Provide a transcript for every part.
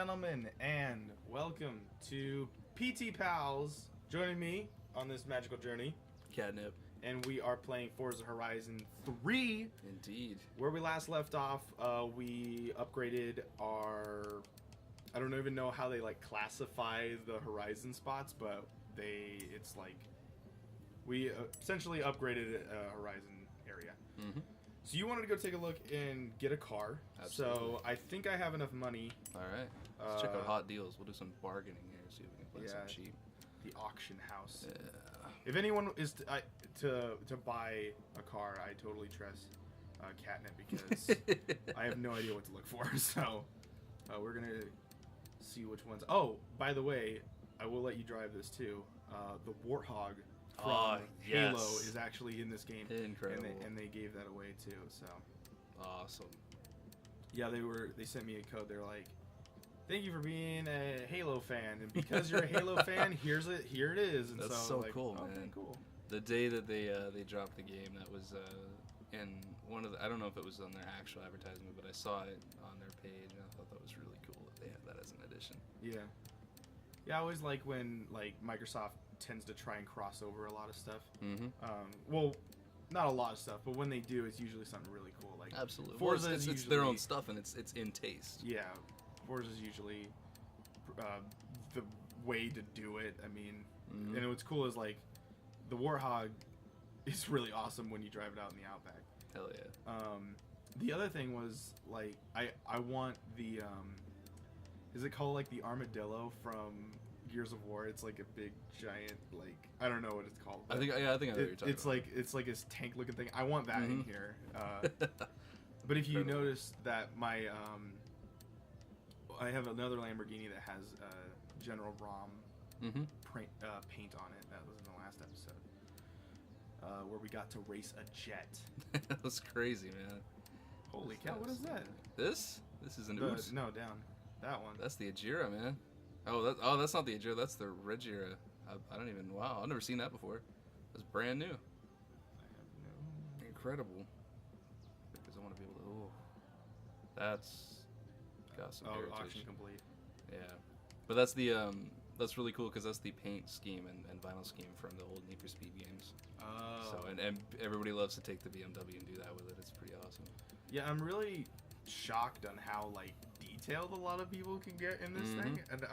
gentlemen, and welcome to PT Pals. Joining me on this magical journey, KatNip. and we are playing Forza Horizon 3. Indeed. Where we last left off, we upgraded our... I don't even know how they classify the Horizon spots, but it's like we essentially upgraded a Horizon area. Mm-hmm. So you wanted to go take a look and get a car. Absolutely. So I think I have enough money. All right. Let's check out hot deals. We'll do some bargaining here, see if we can find some cheap. The auction house. Yeah. If anyone is to buy a car, I totally trust KatNip because I have no idea what to look for. So we're gonna see which ones. Oh, by the way, I will let you drive this too. The Warthog from Halo is actually in this game. Incredible. And they gave that away too. So awesome. Yeah, they sent me a code. They're like, "Thank you for being a Halo fan, and because you're a Halo fan, here it is." And That's so cool, man. Okay, cool. The day that they dropped the game, that was in one of the, I don't know if it was on their actual advertisement, but I saw it on their page, and I thought that was really cool that they had that as an addition. Yeah. Yeah, I always like when Microsoft tends to try and cross over a lot of stuff. Mm-hmm. Well, not a lot of stuff, but when they do, it's usually something really cool. Like Absolutely. Forza well, is it's their own stuff, and it's in taste. Yeah, Forza is usually the way to do it. I mean, and what's cool is the Warthog is really awesome when you drive it out in the Outback. Hell yeah. The other thing was I want the is it called the armadillo from Gears of War? It's like a big giant I don't know what it's called. I think I know what you're talking about. It's like this tank looking thing. I want that in here. But if you notice that my I have another Lamborghini that has General Rom paint on it. That was in the last episode where we got to race a jet. That was crazy, man. Holy cow! What is that? This is an Oops. No, down. That one. That's the Ajira, man. That's not the Ajira. That's the Regira. I don't even. Wow, I've never seen that before. That's brand new. I have no. Incredible. Because I want to be able to. Oh, that's got some heritage. Auction complete. Yeah, but that's really cool because that's the paint scheme and vinyl scheme from the old Need for Speed games. Oh. So and everybody loves to take the BMW and do that with it. It's pretty awesome. Yeah, I'm really shocked on how detailed a lot of people can get in this thing, and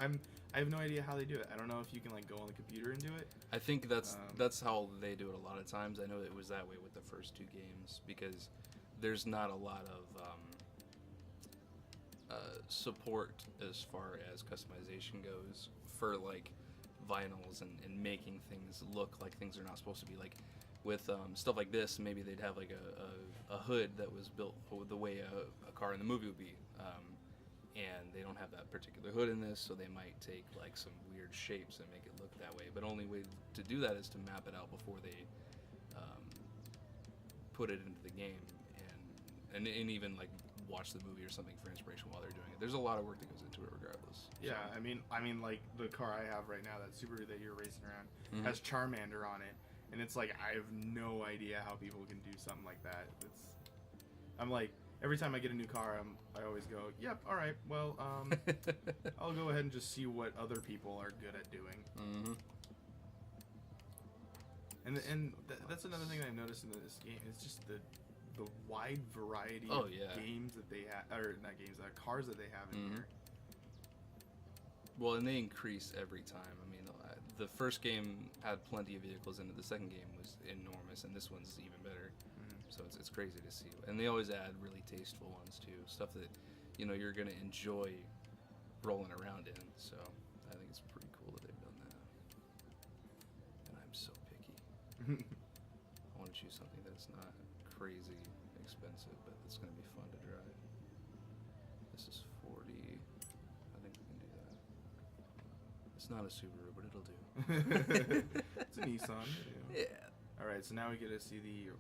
I have no idea how they do it. I don't know if you can go on the computer and do it. I think that's how they do it a lot of times. I know it was that way with the first two games because there's not a lot of support as far as customization goes for vinyls and making things look like things are not supposed to be. With stuff like this, maybe they'd have a hood that was built the way a car in the movie would be, and they don't have that particular hood in this, so they might take some weird shapes and make it look that way. But only way to do that is to map it out before they put it into the game, and even watch the movie or something for inspiration while they're doing it. There's a lot of work that goes into it, regardless. Yeah, so. I mean, the car I have right now, that Subaru that you're racing around, has Charmander on it. And it's I have no idea how people can do something like that. I'm every time I get a new car, I always go, yep, all right, well, I'll go ahead and just see what other people are good at doing. And that's another thing that I noticed in this game. It's just the wide variety of games that they have, or not games, cars that they have in here. Well, and they increase every time. I mean, the first game had plenty of vehicles in it. The second game was enormous, and this one's even better. So it's crazy to see. And they always add really tasteful ones too, stuff that you're gonna enjoy rolling around in. So I think it's pretty cool that they've done that. And I'm so picky. I want to choose something that's not crazy expensive, but it's gonna be fun to drive. This is 40. I think we can do that. It's not a Subaru, but it'll do. It's a Nissan. Yeah. All right, so now we get to see the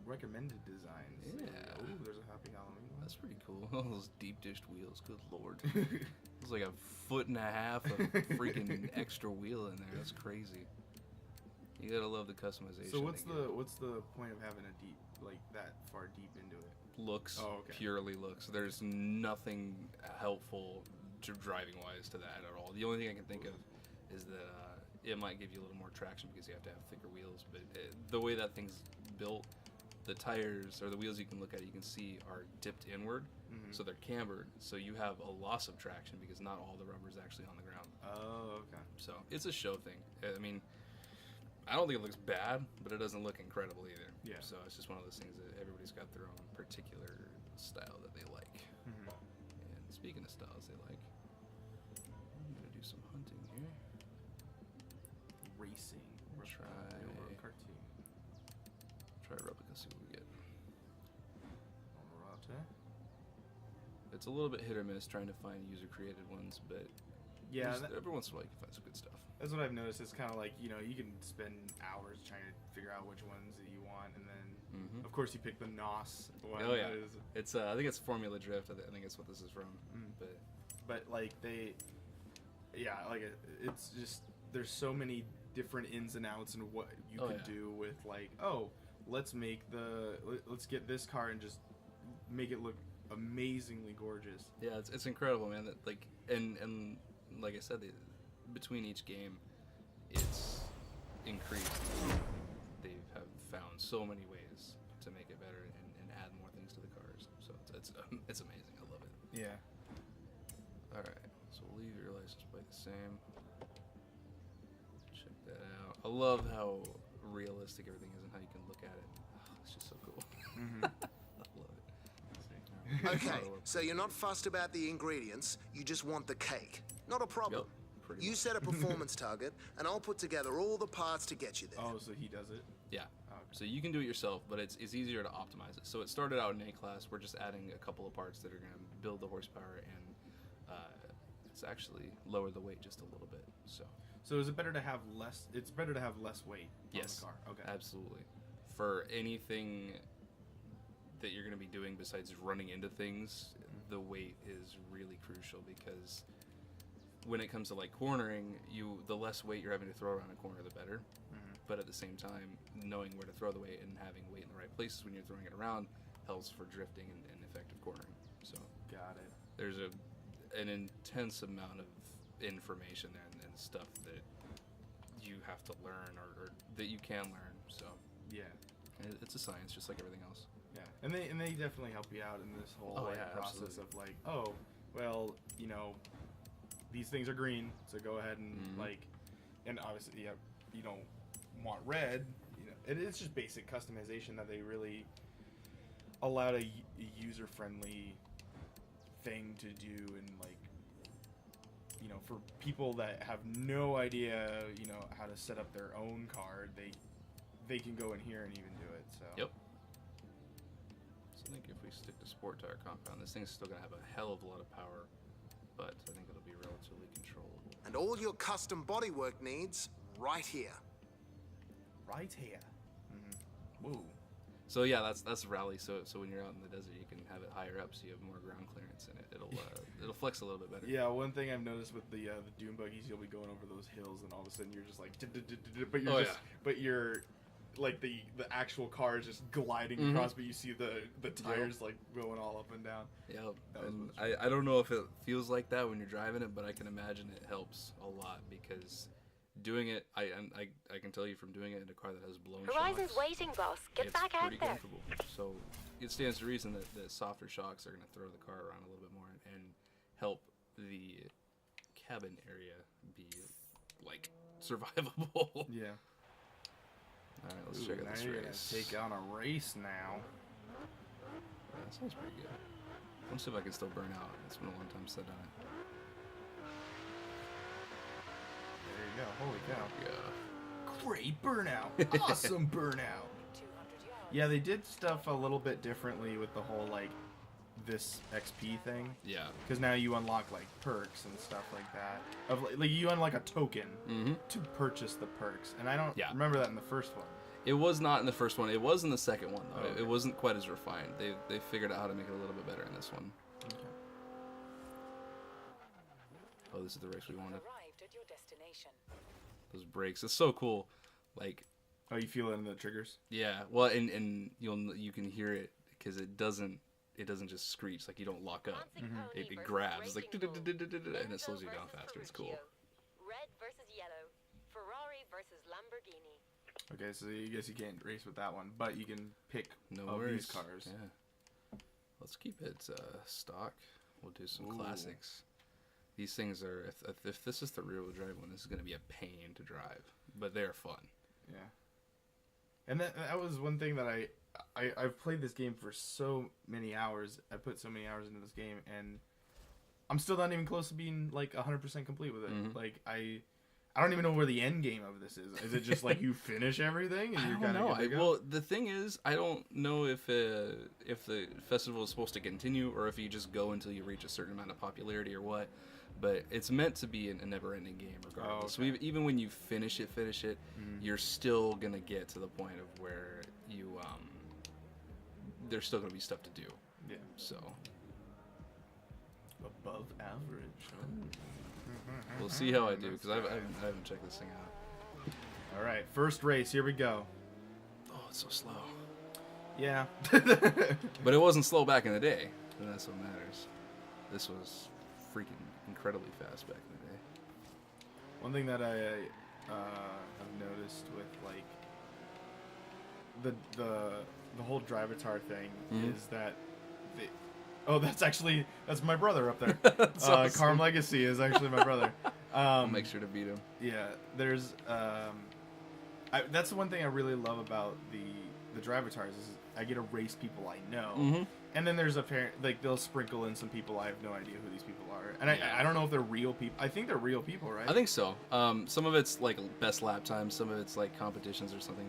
recommended designs. Yeah. Oh, there's a Happy Halloween one. That's pretty cool. All those deep dished wheels. Good lord. It's like 1.5 feet of freaking extra wheel in there. That's crazy. You gotta love the customization. So what's the point of having a deep that far deep into it? Looks. Oh, okay. Purely looks. There's nothing helpful to driving wise to that at all. The only thing I can think of is that it might give you a little more traction because you have to have thicker wheels. But the way that thing's built, the tires or the wheels you can look at, you can see are dipped inward, so they're cambered. So you have a loss of traction because not all the rubber is actually on the ground. Oh, okay. So it's a show thing. I mean, I don't think it looks bad, but it doesn't look incredible either. Yeah. So it's just one of those things that everybody's got their own particular style that they like. And speaking of styles they like, I'm gonna do some hunting here. Racing. Try replica, see what we get. Alright. It's a little bit hit or miss trying to find user created ones, but Yeah, every once in a while you can find some good stuff. that's what I've noticed. It's kind of like, you know, you can spend hours trying to figure out which ones that you want, and then, of course, you pick the NOS one. Oh yeah, it's I think it's Formula Drift. I think it's what this is from. But like it's just there's so many different ins and outs and what you could do with like, let's get this car and just make it look amazingly gorgeous. Yeah, it's incredible, man. That like and like I said, between each game, it's increased. They have found so many ways to make it better and add more things to the cars. So it's amazing. I love it. Yeah. All right, so we'll leave your license plate the same. Check that out. I love how realistic everything is and how you can look at it. Oh, it's just so cool. I love it. Okay, so you're not fussed about the ingredients, you just want the cake. Not a problem. Yep, You set a performance target, and I'll put together all the parts to get you there. Oh, so he does it? Yeah. Okay. So you can do it yourself, but it's easier to optimize it. So it started out in A-Class. We're just adding a couple of parts that are going to build the horsepower and it's actually lower the weight just a little bit. So is it better to have less? It's better to have less weight on the car. Okay. Absolutely. For anything that you're going to be doing besides running into things, the weight is really crucial because when it comes to like cornering, the less weight you're having to throw around a corner, the better. But at the same time, knowing where to throw the weight and having weight in the right places when you're throwing it around helps for drifting and effective cornering. So got it. there's an intense amount of information there and stuff that you have to learn or that you can learn. So Yeah. it's a science, just like everything else. Yeah, and they definitely help you out in this whole process absolutely. of like, well, you know, these things are green, so go ahead and like, and obviously, you don't want red, you know, it's just basic customization that they really allowed a user-friendly thing to do, and like, you know, for people that have no idea, you know, how to set up their own car, they can go in here and even do it. So. Yep. So I think if we stick to sport tire compound, this thing's still gonna have a hell of a lot of power, but I think it'll be relatively controllable. And all your custom bodywork needs right here. Right here. Woo. So yeah, that's rally. So when you're out in the desert, you can have it higher up, so you have more ground clearance, and it'll flex a little bit better. Yeah, one thing I've noticed with the dune buggies, you'll be going over those hills, and all of a sudden you're just like, but you're like the actual car is just gliding across, but you see the tires like going all up and down. Yeah, I don't know if it feels like that when you're driving it, but I can imagine it helps a lot because doing it, I can tell you from doing it in a car that has blown Horizon's shocks, waiting, boss. Get it's back out pretty there. comfortable. So it stands to reason that softer shocks are going to throw the car around a little bit more and help the cabin area be like survivable. Yeah. All right, let's check out this You're race. gonna take on a race now. Yeah, that sounds pretty good. Let's see if I can still burn out. It's been a long time since I've done it. There you go. Holy cow. Yeah. Great burnout. Awesome burnout. Yeah, they did stuff a little bit differently with the whole like this XP thing. Yeah. Because now you unlock like perks and stuff like that. Of like you unlock a token to purchase the perks, and I don't remember that in the first one. It was not in the first one. It was in the second one though. Oh, okay. It wasn't quite as refined. They figured out how to make it a little bit better in this one. Okay. Oh, this is the race we wanted. Arrived at your destination. Those brakes. It's so cool. Like, Oh, you feel it in the triggers? yeah. Well, and you can hear it because it it doesn't just screech, like you don't lock up. Dancing pony It versus grabs, racing like bull. and it Enzo slows you down versus faster. It's cool. Ferruccio. Red versus yellow. Ferrari versus Lamborghini. Okay, so I guess you can't race with that one, but you can pick No of worries. these cars. Yeah. Let's keep it stock. We'll do some Ooh. classics. These things are, if this is the rear-wheel drive one, this is going to be a pain to drive, but they're fun. Yeah. And that was one thing that I've played this game for so many hours. I put so many hours into this game, and I'm still not even close to being like 100% complete with it. Mhm. Like I don't even know where the end game of this is. Is it just like you finish everything and I you're don't kind know. of good to go? Well, the thing is, I don't know if the festival is supposed to continue or if you just go until you reach a certain amount of popularity or what. But it's meant to be a never-ending game, regardless. Oh, okay. So even when you finish it, Mhm. you're still gonna get to the point of where you there's still gonna be stuff to do. Yeah. So Above average. we'll see how I do because I haven't checked this thing out. All right, first race. Here we go. Oh, it's so slow. Yeah. But it wasn't slow back in the day, and that's what matters. This was freaking incredibly fast back in the day. One thing that I have noticed with like the whole Drivatar thing Mhm. is that that's my brother up there. That's awesome. Carm Legacy is actually my brother. I'll make sure to beat him. Yeah, there's that's the one thing I really love about the Drivatars is I get to race people I know. Mhm. And then there's like they'll sprinkle in some people I have no idea who these people are, and Yeah. I don't know if they're real people. I think they're real people, right? I think so. Some of it's like best lap times. Some of it's like competitions or something.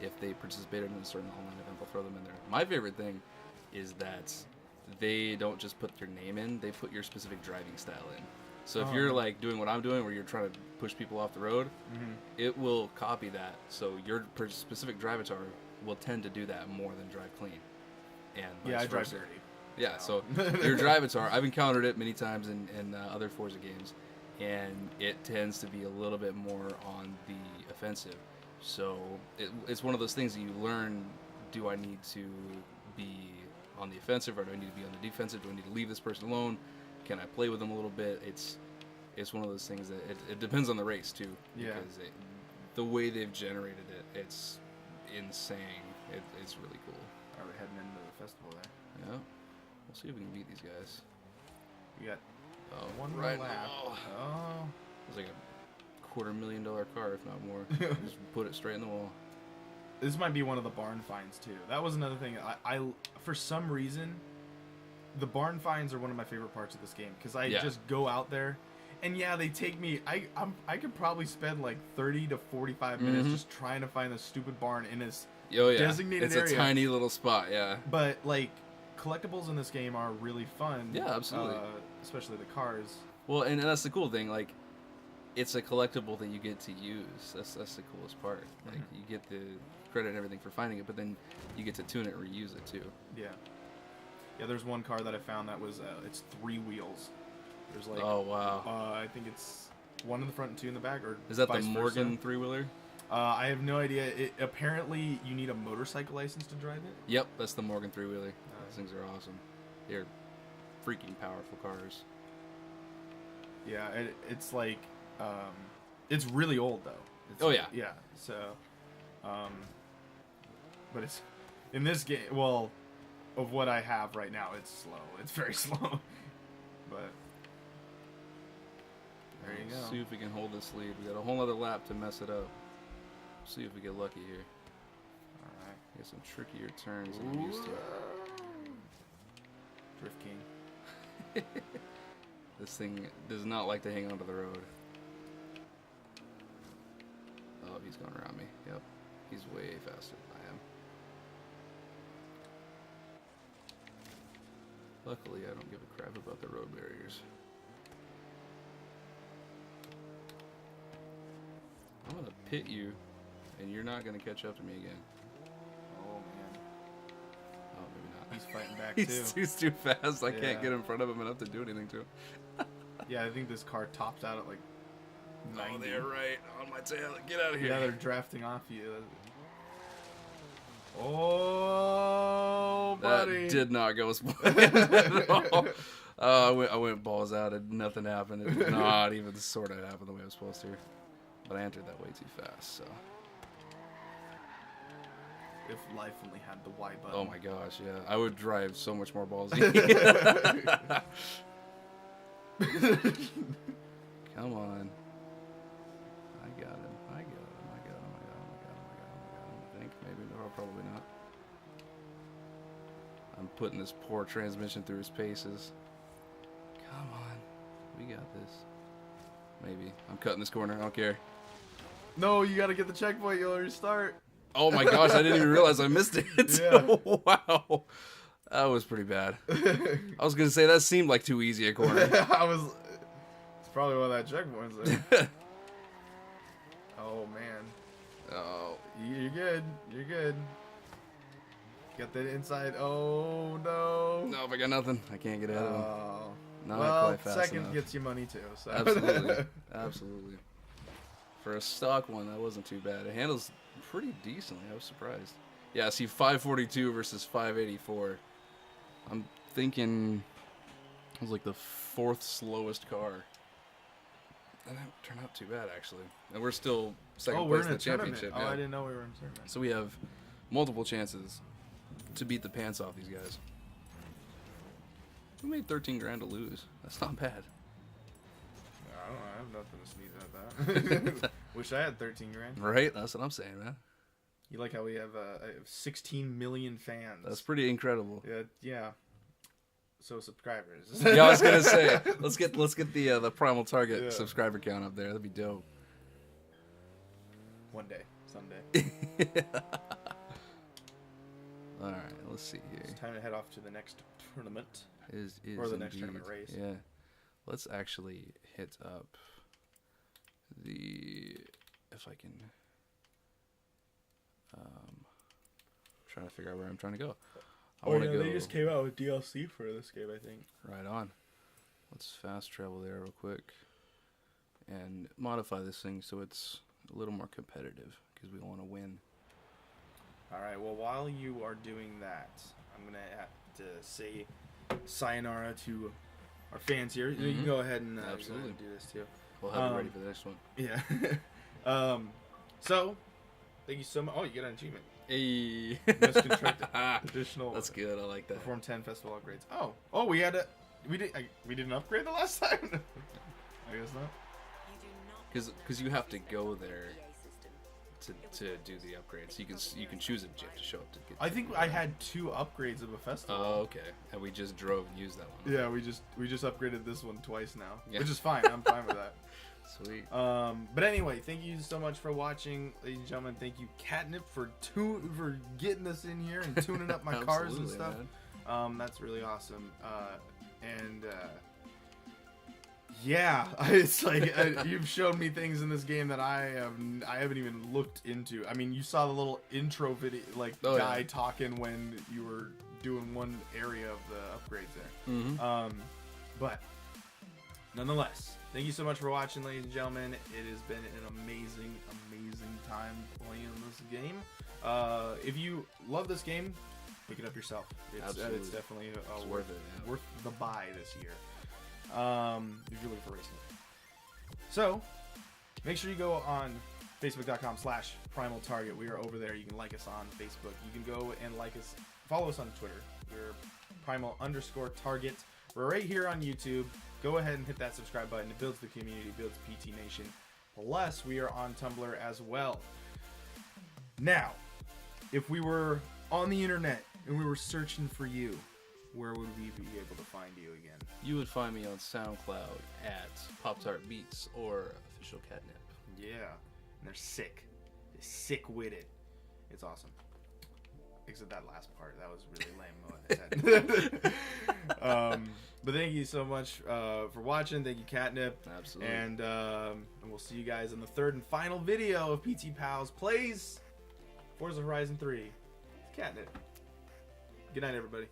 If they participated in a certain online event, they'll throw them in there. My favorite thing is that they don't just put your name in; they put your specific driving style in. So if Oh, you're okay. like doing what I'm doing, where you're trying to push people off the road, Mhm. it will copy that. So your specific drivatar will tend to do that more than drive clean. And Yeah, vice I drive versa. dirty. Yeah, so So. your drivatar, I've encountered it many times in other Forza games, and it tends to be a little bit more on the offensive. So it's one of those things that you learn, do I need to be on the offensive or do I need to be on the defensive? Do I need to leave this person alone? Can I play with them a little bit? It's one of those things that it depends on the race too. Yeah. Because the way they've generated it, it's insane. It's really cool. Are we heading into the festival there? Yeah. We'll see if we can beat these guys. We got Oh, one right more lap. now. Oh. It's like a $250,000 car, if not more. Just put it straight in the wall. This might be one of the barn finds too. That was another thing. I for some reason, the barn finds are one of my favorite parts of this game because I Yeah. just go out there, and yeah, they take me. I could probably spend like 30 to 45 minutes Mhm. just trying to find a stupid barn in this Oh yeah, designated it's area. a tiny little spot. Yeah. But like collectibles in this game are really fun. Yeah, absolutely. Especially the cars. Well, and that's the cool thing. Like, it's a collectible that you get to use. That's the coolest part. Like, you get the credit and everything for finding it, but then you get to tune it, or reuse it too. Yeah. Yeah, there's one car that I found that was it's 3 wheels. There's like Oh wow. I think it's 1 in the front and 2 in the back, or Is that the vice versa. Morgan 3-wheeler? I have no idea. Apparently, you need a motorcycle license to drive it. Yep, that's the Morgan 3-wheeler. Those things are awesome. They're freaking powerful cars. Yeah, it's like it's really old though. It's Oh, like- yeah. Yeah. So, but it's in this game. Well, of what I have right now, it's slow. It's very slow. But there you Let's go. see if we can hold this lead. We got a whole other lap to mess it up. See if we get lucky here. All right. Get some trickier turns than I'm used to. Drift King. This thing does not like to hang onto the road. Oh, he's going around me. Yep. He's way faster than I am. Luckily, I don't give a crap about the road barriers. I'm gonna pit you, and you're not gonna catch up to me again. Oh man, Oh, maybe not. he's fighting back too. He's too fast. I Yeah. can't get in front of him enough to do anything to him. Yeah, I think this car tops out at like 90. Oh, they're right on my tail. Get out of here. Yeah, they're drafting off you. Oh, That buddy. did not go as planned at all. I went balls out and nothing happened. It did not even sort of happen the way I was supposed to. But I entered that way too fast, so. If life only had the Y button. Oh my gosh, yeah. I would drive so much more ballsy. Come on. I got him. I think. Maybe. No, probably not. I'm putting this poor transmission through his paces. Come on. We got this. Maybe. I'm cutting this corner. I don't care. No, you gotta get the checkpoint. You'll restart. Oh my gosh, I didn't even realize I missed it. Yeah. Wow. That was pretty bad. I was going to say that seemed like too easy a corner. It's probably one of that checkpoints there. Oh, man. Oh. You're good. You're good. Got that inside. Oh, no. Nope, I got nothing. I can't get out of him. Oh. Not Well, quite fast second enough. gets you money, too. So. Absolutely. Absolutely. For a stock one, that wasn't too bad. It handles pretty decently. I was surprised. Yeah, see, 542 versus 584. I'm thinking it was like the 4th slowest car. And that turned out too bad, actually. And we're still second we're place in in a the tournament. championship. Oh, yeah. I didn't know we were in a tournament. So we have multiple chances to beat the pants off these guys. We made 13 grand to lose. That's not bad. I don't know. I have nothing to sneeze at that. Wish I had 13 grand. Right? That's what I'm saying, man. You like how we have 16 million fans? That's pretty incredible. Yeah. So subscribers. Yeah, I was gonna say, let's get the Primal Target Yeah. subscriber count up there. That'd be dope. One day, someday. All right, let's see here. It's time to head off to the next tournament. Is Or the next indeed. tournament race. Yeah, let's actually hit up the if I can. Trying to figure out where I'm trying to go. I want to go. They just came out with DLC for this game, I think. Right on. Let's fast travel there real quick and modify this thing so it's a little more competitive because we want to win. All right. Well, while you are doing that, I'm gonna have to say sayonara to our fans here. You can go ahead and Absolutely. do this too. We'll have it ready for the next one. Yeah. So, thank you so much. Oh, you got an achievement. Hey. Misconstructed. Additional. That's good. I like that. Perform 10 festival upgrades. Oh, we had we didn't upgrade the last time. I guess not. Because you have to go there to do the upgrades. You can choose it, but you have to show up to get. I think I had 2 upgrades of a festival. Oh, okay. And we just drove and used that one. Yeah, we just upgraded this one twice now, Yeah. which is fine. I'm fine with that. Sweet. But anyway, thank you so much for watching, ladies and gentlemen. Thank you, KatNip, for getting us in here and tuning up my cars and stuff. Man. That's really awesome. Yeah, it's like you've shown me things in this game that I haven't even looked into. I mean, you saw the little intro video, like guy talking when you were doing one area of the upgrades there. Mm-hmm. But nonetheless, thank you so much for watching, ladies and gentlemen. It has been an amazing time playing this game. If you love this game, pick it up yourself. It's definitely it's worth it. Yeah. Worth the buy this year. If you're looking for racing. So, make sure you go on Facebook.com/Primal Target. We are over there. You can like us on Facebook. You can go and follow us on Twitter. We're Primal_Target. We're right here on YouTube. Go ahead and hit that subscribe button. It builds the community, builds PT Nation. Plus, we are on Tumblr as well. Now, if we were on the internet and we were searching for you, where would we be able to find you again? You would find me on SoundCloud at Pop-Tart Beats or Official KatNip. Yeah, and they're sick. They're sick-witted. It's awesome. Except that last part. That was really lame. But thank you so much for watching. Thank you, KatNip. Absolutely. And we'll see you guys in the 3rd and final video of PT Pals Plays Forza Horizon 3. KatNip. Good night, everybody.